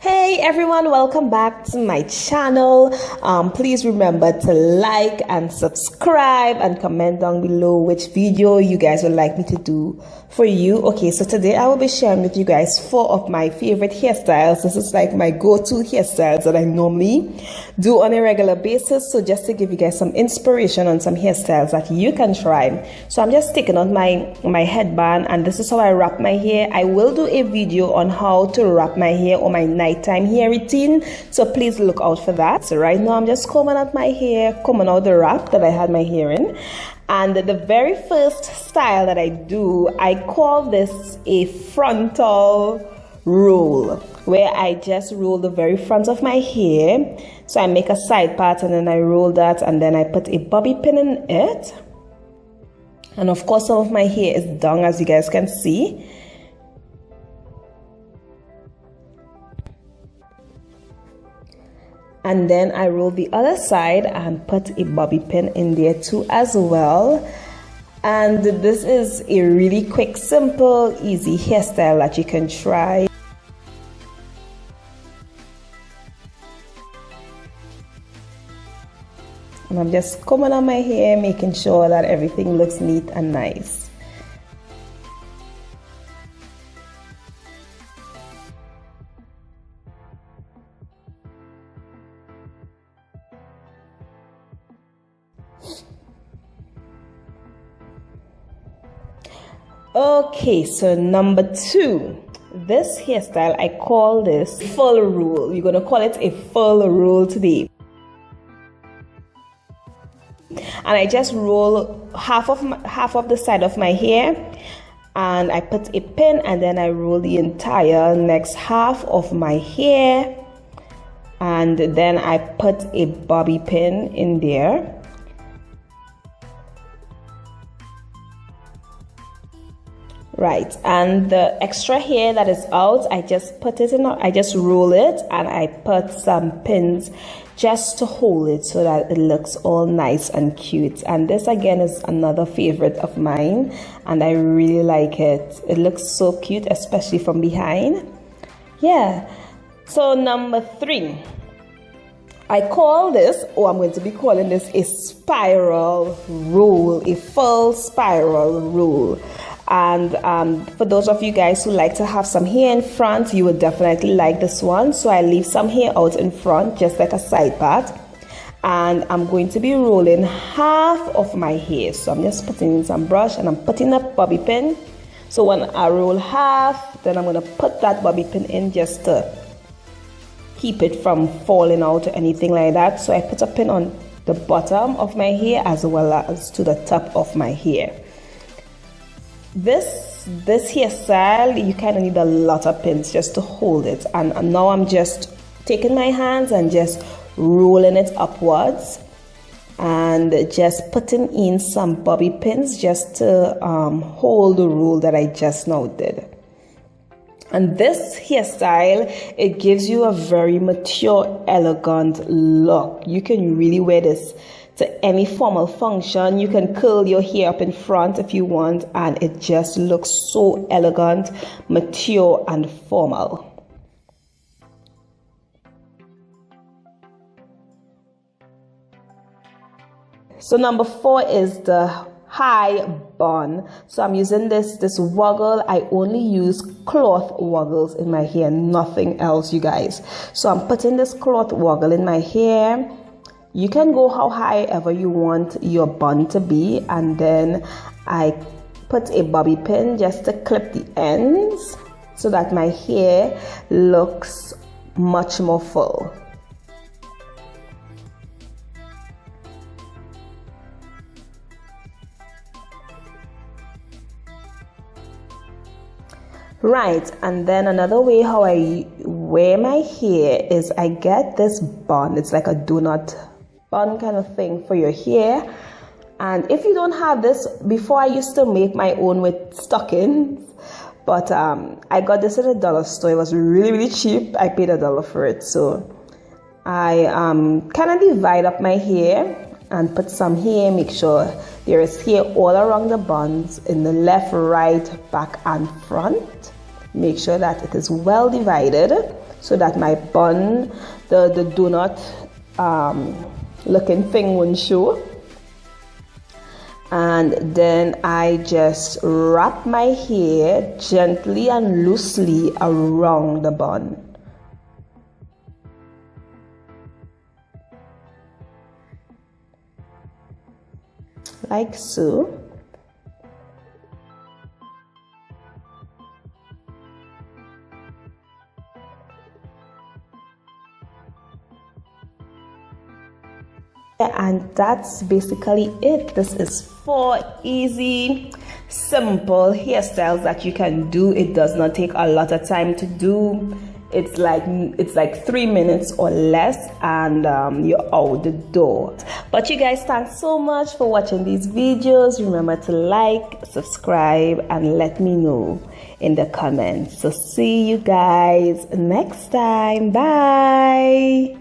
Hey everyone, welcome back to my channel. Please remember to like and subscribe and comment down below which video you guys would like me to do for you. Okay, so today I will be sharing with you guys 4 of my favorite hairstyles. This is like my go-to hairstyles that I normally do on a regular basis. So just to give you guys some inspiration on some hairstyles that you can try. So I'm just taking out my headband, and this is how I wrap my hair. I will do a video on how to wrap my hair or my nighttime hair routine, so please look out for that. So right now I'm just combing out my hair, combing out the wrap that I had my hair in. And the very first style that I do, I call this a frontal roll, where I just roll the very front of my hair. So I make a side part and then I roll that, and then I put a bobby pin in it. And of course some of my hair is down, as you guys can see. And then I roll the other side and put a bobby pin in there too as well. And this is a really quick, simple, easy hairstyle that you can try. And I'm just combing on my hair, making sure that everything looks neat and nice. Okay, so number 2, this hairstyle, I call this full roll. You're gonna call it a full roll today. And I just roll half of the side of my hair, and I put a pin, and then I roll the entire next half of my hair, and then I put a bobby pin in there. Right, and the extra hair that is out, I just put it in, I just roll it, and I put some pins just to hold it so that it looks all nice and cute. And this again is another favorite of mine, and I really like it. It looks so cute, especially from behind. Yeah. So number 3, I call this, or I'm going to be calling this, a spiral roll, a full spiral roll. And for those of you guys who like to have some hair in front, you would definitely like this one. So I leave some hair out in front, just like a side part. And I'm going to be rolling half of my hair. So I'm just putting in some brush, and I'm putting a bobby pin. So when I roll half, then I'm going to put that bobby pin in just to keep it from falling out or anything like that. So I put a pin on the bottom of my hair as well as to the top of my hair. This hairstyle, you kind of need a lot of pins just to hold it. And now I'm just taking my hands and just rolling it upwards, and just putting in some bobby pins just to hold the roll that I just now did. And this hairstyle, it gives you a very mature, elegant look. You can really wear this to any formal function. You can curl your hair up in front if you want, and it just looks so elegant, mature, and formal. So number 4 is the high bun. So I'm using this woggle. I only use cloth woggles in my hair, nothing else, you guys. So I'm putting this cloth woggle in my hair. You can go how high ever you want your bun to be, and then I put a bobby pin just to clip the ends so that my hair looks much more full. Right, and then another way how I wear my hair is I get this bun. It's like a donut bun kind of thing for your hair. And if you don't have this, before I used to make my own with stockings, but I got this at a dollar store. It was really cheap. I paid $1 for it. So I kind of divide up my hair and put some hair, make sure there is hair all around the buns in the left, right, back and front. Make sure that it is well divided. so that my bun, the donut looking thing won't show. And then I just wrap my hair gently and loosely around the bun. Like so. And that's basically it. This is 4 easy, simple hairstyles that you can do. It does not take a lot of time to do. It's like 3 minutes or less, and you're out the door. But you guys, thanks so much for watching these videos. Remember to like, subscribe, and let me know in the comments. So see you guys next time. Bye.